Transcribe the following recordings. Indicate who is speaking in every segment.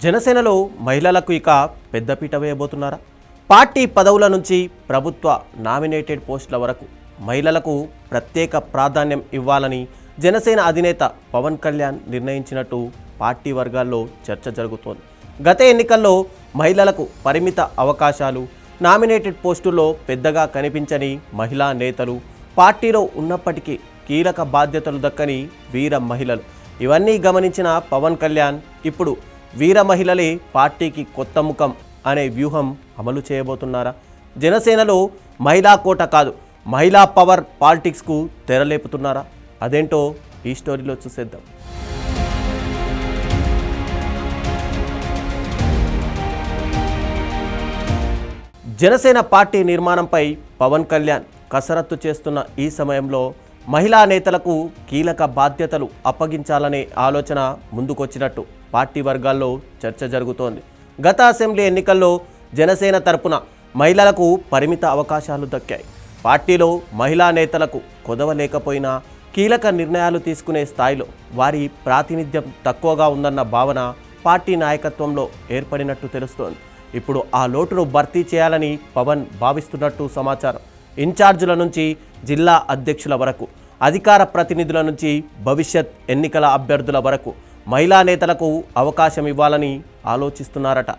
Speaker 1: జనసేనలో మహిళలకు ఇక పెద్దపీట వేయబోతున్నారా? పార్టీ పదవుల నుంచి ప్రభుత్వ నామినేటెడ్ పోస్టుల వరకు మహిళలకు ప్రత్యేక ప్రాధాన్యం ఇవ్వాలని జనసేన అధినేత పవన్ కళ్యాణ్ నిర్ణయించినట్టు పార్టీ వర్గాల్లో చర్చ జరుగుతోంది. గత ఎన్నికల్లో మహిళలకు పరిమిత అవకాశాలు, నామినేటెడ్ పోస్టుల్లో పెద్దగా కనిపించని మహిళా నేతలు, పార్టీలో ఉన్నప్పటికీ కీలక బాధ్యతలు దక్కని వీర మహిళలు, ఇవన్నీ గమనించిన పవన్ కళ్యాణ్ ఇప్పుడు వీర మహిళలే పార్టీకి కొత్త ముఖం అనే వ్యూహం అమలు చేయబోతున్నారా? జనసేనలో మహిళా కోట కాదు, మహిళా పవర్ పాలిటిక్స్కు తెరలేపుతున్నారా? అదేంటో ఈ స్టోరీలో చూసేద్దాం. జనసేన పార్టీ నిర్మాణంపై పవన్ కళ్యాణ్ కసరత్తు చేస్తున్న ఈ సమయంలో మహిళా నేతలకు కీలక బాధ్యతలు అప్పగించాలనే ఆలోచన ముందుకొచ్చినట్టు పార్టీ వర్గాల్లో చర్చ జరుగుతోంది. గత అసెంబ్లీ ఎన్నికల్లో జనసేన తరపున మహిళలకు పరిమిత అవకాశాలు దక్కాయి. పార్టీలో మహిళా నేతలకు కొదవ లేకపోయినా కీలక నిర్ణయాలు తీసుకునే స్థాయిలో వారి ప్రాతినిధ్యం తక్కువగా ఉందన్న భావన పార్టీ నాయకత్వంలో ఏర్పడినట్టు తెలుస్తోంది. ఇప్పుడు ఆ లోటును భర్తీ చేయాలని పవన్ భావిస్తున్నట్టు సమాచారం. ఇన్ఛార్జీల నుంచి జిల్లా అధ్యక్షుల వరకు, అధికార ప్రతినిధుల నుంచి భవిష్యత్ ఎన్నికల అభ్యర్థుల వరకు మహిళా నేతలకు అవకాశం ఇవ్వాలని ఆలోచిస్తున్నారట.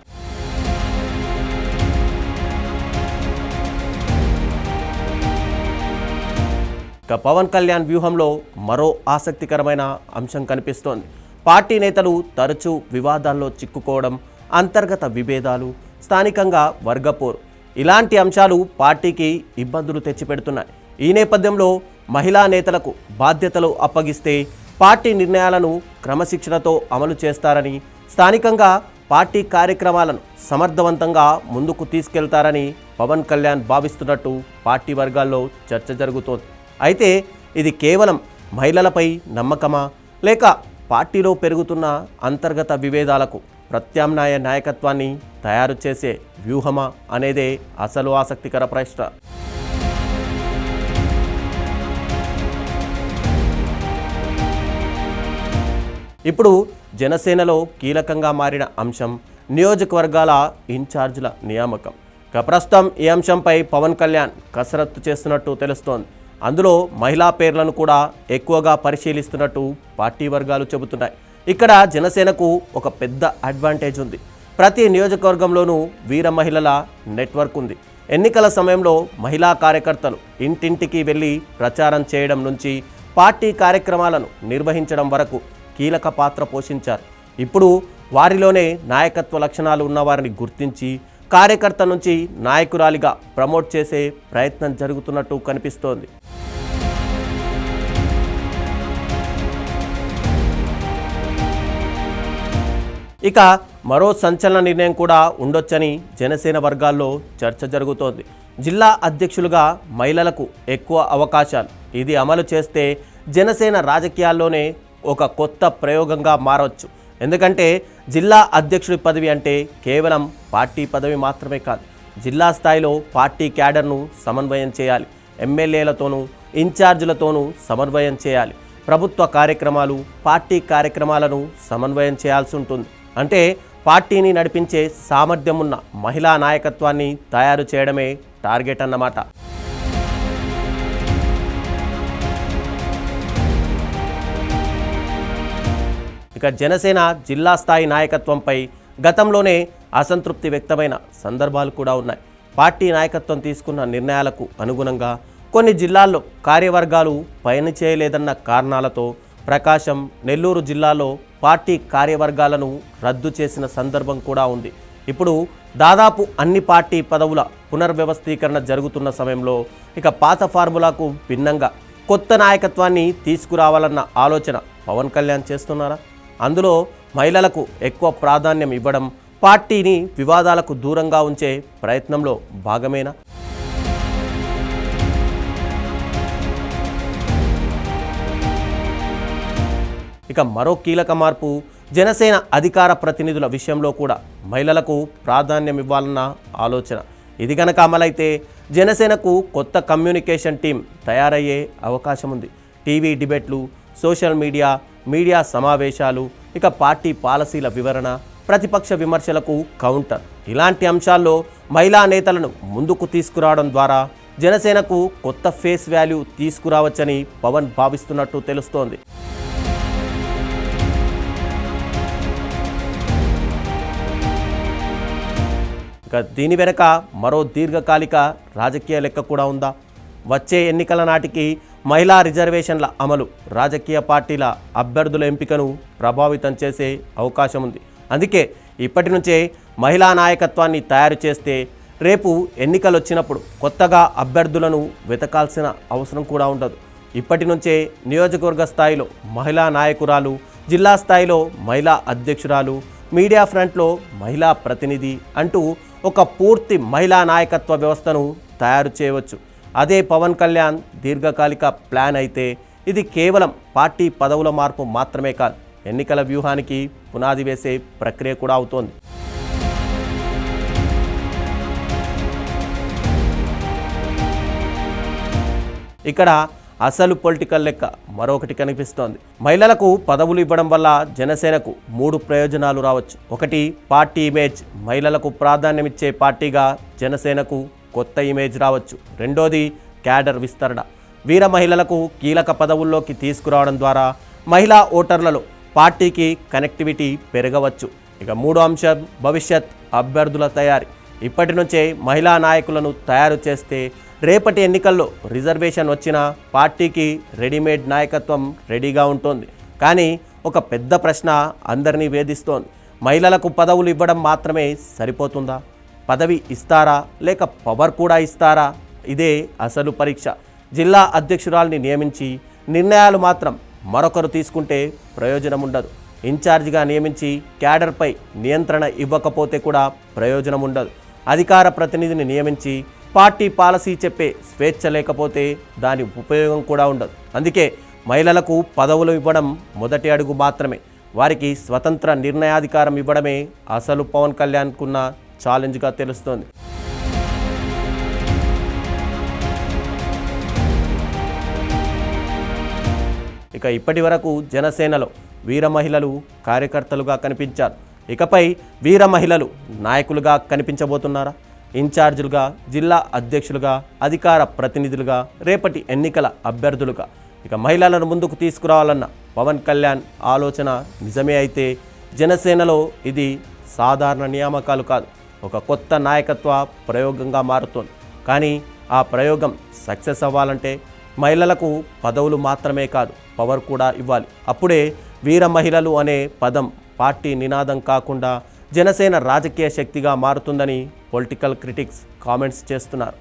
Speaker 1: ఇక పవన్ కళ్యాణ్ వ్యూహంలో మరో ఆసక్తికరమైన అంశం కనిపిస్తోంది. పార్టీ నేతలు తరచూ వివాదాల్లో చిక్కుకోవడం, అంతర్గత విభేదాలు, స్థానికంగా వర్గపోరు, ఇలాంటి అంశాలు పార్టీకి ఇబ్బందులు తెచ్చిపెడుతున్నాయి. ఈ నేపథ్యంలో మహిళా నేతలకు బాధ్యతలు అప్పగిస్తే పార్టీ నిర్ణయాలను క్రమశిక్షణతో అమలు చేస్తారని, స్థానికంగా పార్టీ కార్యక్రమాలను సమర్థవంతంగా ముందుకు తీసుకెళ్తారని పవన్ కళ్యాణ్ భావిస్తున్నట్టు పార్టీ వర్గాల్లో చర్చ జరుగుతోంది. అయితే ఇది కేవలం మహిళలపై నమ్మకమా, లేక పార్టీలో పెరుగుతున్న అంతర్గత విభేదాలకు ప్రత్యామ్నాయ నాయకత్వాన్ని తయారు చేసే వ్యూహమా అనేదే అసలు ఆసక్తికర ప్రశ్న. ఇప్పుడు జనసేనలో కీలకంగా మారిన అంశం నియోజకవర్గాల ఇన్ఛార్జీల నియామకం. ప్రస్తుతం ఈ అంశంపై పవన్ కళ్యాణ్ కసరత్తు చేస్తున్నట్టు తెలుస్తోంది. అందులో మహిళా పేర్లను కూడా ఎక్కువగా పరిశీలిస్తున్నట్టు పార్టీ వర్గాలు చెబుతున్నాయి. ఇక్కడ జనసేనకు ఒక పెద్ద అడ్వాంటేజ్ ఉంది. ప్రతి నియోజకవర్గంలోనూ వీర మహిళల నెట్వర్క్ ఉంది. ఎన్నికల సమయంలో మహిళా కార్యకర్తలు ఇంటింటికి వెళ్ళి ప్రచారం చేయడం నుంచి పార్టీ కార్యక్రమాలను నిర్వహించడం వరకు కీలక పాత్ర పోషించారు. ఇప్పుడు వారిలోనే నాయకత్వ లక్షణాలు ఉన్నవారిని గుర్తించి కార్యకర్త నుంచి నాయకురాలిగా ప్రమోట్ చేసే ప్రయత్నం జరుగుతున్నట్టు కనిపిస్తోంది. ఇక మరో సంచలన నిర్ణయం కూడా ఉండొచ్చని జనసేన వర్గాల్లో చర్చ జరుగుతోంది. జిల్లా అధ్యక్షులుగా మహిళలకు ఎక్కువ అవకాశాలు, ఇది అమలు చేస్తే జనసేన రాజకీయాల్లోనే ఒక కొత్త ప్రయోగంగా మారవచ్చు. ఎందుకంటే జిల్లా అధ్యక్షుడి పదవి అంటే కేవలం పార్టీ పదవి మాత్రమే కాదు, జిల్లా స్థాయిలో పార్టీ క్యాడర్ను సమన్వయం చేయాలి, ఎమ్మెల్యేలతోనూ ఇన్ఛార్జీలతోనూ సమన్వయం చేయాలి, ప్రభుత్వ కార్యక్రమాలు, పార్టీ కార్యక్రమాలను సమన్వయం చేయాల్సి ఉంటుంది. అంటే పార్టీని నడిపించే సామర్థ్యం ఉన్న మహిళా నాయకత్వాన్ని తయారు చేయడమే టార్గెట్ అన్నమాట. ఇక జనసేన జిల్లా స్థాయి నాయకత్వంపై గతంలోనే అసంతృప్తి వ్యక్తమైన సందర్భాలు కూడా ఉన్నాయి. పార్టీ నాయకత్వం తీసుకున్న నిర్ణయాలకు అనుగుణంగా కొన్ని జిల్లాల్లో కార్యవర్గాలు పయనిచేయలేదన్న కారణాలతో ప్రకాశం, నెల్లూరు జిల్లాలో పార్టీ కార్యవర్గాలను రద్దు చేసిన సందర్భం కూడా ఉంది. ఇప్పుడు దాదాపు అన్ని పార్టీ పదవుల పునర్వ్యవస్థీకరణ జరుగుతున్న సమయంలో ఇక పాత ఫార్ములాకు భిన్నంగా కొత్త నాయకత్వాన్ని తీసుకురావాలన్న ఆలోచన పవన్ కళ్యాణ్ చేస్తున్నారా? అందులో మహిళలకు ఎక్కువ ప్రాధాన్యం ఇవ్వడం, పార్టీని వివాదాలకు దూరంగా ఉంచే ప్రయత్నంలో భాగమేనా? ఇక మరో కీలక మార్పు జనసేన అధికార ప్రతినిధుల విషయంలో కూడా మహిళలకు ప్రాధాన్యం ఇవ్వాలన్న ఆలోచన. ఇది గనక అమలైతే జనసేనకు కొత్త కమ్యూనికేషన్ టీం తయారయ్యే అవకాశం ఉంది. టీవీ డిబేట్లు, సోషల్ మీడియా సమావేశాలు, ఇక పార్టీ పాలసీల వివరణ, ప్రతిపక్ష విమర్శలకు కౌంటర్. ఇలాంటి అంశాల్లో మహిళా నేతలను ముందుకు తీసుకురావడం ద్వారా జనసేనకు కొత్త ఫేస్ వాల్యూ తీసుకురావచ్చని పవన్ భావిస్తున్నట్టు తెలుస్తోంది. ఇక దీని వెనుక మరో దీర్ఘకాలిక రాజకీయ లెక్క కూడా ఉందా? వచ్చే ఎన్నికల నాటికి మహిళా రిజర్వేషన్ల అమలు రాజకీయ పార్టీల అభ్యర్థుల ఎంపికను ప్రభావితం చేసే అవకాశం ఉంది. అందుకే ఇప్పటి నుంచే మహిళా నాయకత్వాన్ని తయారు చేస్తే రేపు ఎన్నికలు వచ్చినప్పుడు కొత్తగా అభ్యర్థులను వెతకాల్సిన అవసరం కూడా ఉండదు. ఇప్పటి నుంచే నియోజకవర్గ స్థాయిలో మహిళా నాయకురాలు, జిల్లా స్థాయిలో మహిళా అధ్యక్షురాలు, మీడియా ఫ్రంట్లో మహిళా ప్రతినిధి అంటూ ఒక పూర్తి మహిళా నాయకత్వ వ్యవస్థను తయారు చేయవచ్చు. అదే పవన్ కళ్యాణ్ దీర్ఘకాలిక ప్లాన్ అయితే ఇది కేవలం పార్టీ పదవుల మార్పు మాత్రమే కాదు, ఎన్నికల వ్యూహానికి పునాది వేసే ప్రక్రియ కూడా అవుతోంది. ఇక్కడ అసలు పొలిటికల్ లెక్క మరొకటి కనిపిస్తోంది. మహిళలకు పదవులు ఇవ్వడం వల్ల జనసేనకు 3 ప్రయోజనాలు రావచ్చు. ఒకటి, పార్టీ ఇమేజ్. మహిళలకు ప్రాధాన్యమిచ్చే పార్టీగా జనసేనకు కొత్త ఇమేజ్ రావచ్చు. రెండోది, క్యాడర్ విస్తరణ. వీర మహిళలకు కీలక పదవుల్లోకి తీసుకురావడం ద్వారా మహిళా ఓటర్లలో పార్టీకి కనెక్టివిటీ పెరగవచ్చు. ఇక మూడో అంశం, భవిష్యత్ అభ్యర్థుల తయారీ. ఇప్పటి నుంచే మహిళా నాయకులను తయారు చేస్తే రేపటి ఎన్నికల్లో రిజర్వేషన్ వచ్చినా పార్టీకి రెడీమేడ్ నాయకత్వం రెడీగా ఉంటుంది. కానీ ఒక పెద్ద ప్రశ్న అందరినీ వేధిస్తోంది. మహిళలకు పదవులు ఇవ్వడం మాత్రమే సరిపోతుందా? పదవి ఇస్తారా లేక పవర్ కూడా ఇస్తారా? ఇదే అసలు పరీక్ష. జిల్లా అధ్యక్షురాల్ని నియమించి నిర్ణయాలు మాత్రం మరొకరు తీసుకుంటే ప్రయోజనం ఉండదు. ఇన్ఛార్జిగా నియమించి క్యాడర్పై నియంత్రణ ఇవ్వకపోతే కూడా ప్రయోజనం ఉండదు. అధికార ప్రతినిధిని నియమించి పార్టీ పాలసీ చెప్పే స్వేచ్ఛ లేకపోతే దాని ఉపయోగం కూడా ఉండదు. అందుకే మహిళలకు పదవులు ఇవ్వడం మొదటి అడుగు మాత్రమే. వారికి స్వతంత్ర నిర్ణయాధికారం ఇవ్వడమే అసలు పవన్ కళ్యాణ్కున్న ఛాలెంజ్గా తెలుస్తోంది. ఇక ఇప్పటి వరకు జనసేనలో వీర మహిళలు కార్యకర్తలుగా కనిపించారు. ఇకపై వీర మహిళలు నాయకులుగా కనిపించబోతున్నారా? ఇన్ఛార్జీలుగా, జిల్లా అధ్యక్షులుగా, అధికార ప్రతినిధులుగా, రేపటి ఎన్నికల అభ్యర్థులుగా. ఇక మహిళలను ముందుకు తీసుకురావాలన్న పవన్ కళ్యాణ్ ఆలోచన నిజమే అయితే జనసేనలో ఇది సాధారణ నియామకాలు కాదు, ఒక కొత్త నాయకత్వ ప్రయోగంగా మారుతోంది. కానీ ఆ ప్రయోగం సక్సెస్ అవ్వాలంటే మహిళలకు పదవులు మాత్రమే కాదు, పవర్ కూడా ఇవ్వాలి. అప్పుడే వీర మహిళలు అనే పదం పార్టీ నినాదం కాకుండా జనసేన రాజకీయ శక్తిగా మారుతుందని పొలిటికల్ క్రిటిక్స్ కామెంట్స్ చేస్తున్నారు.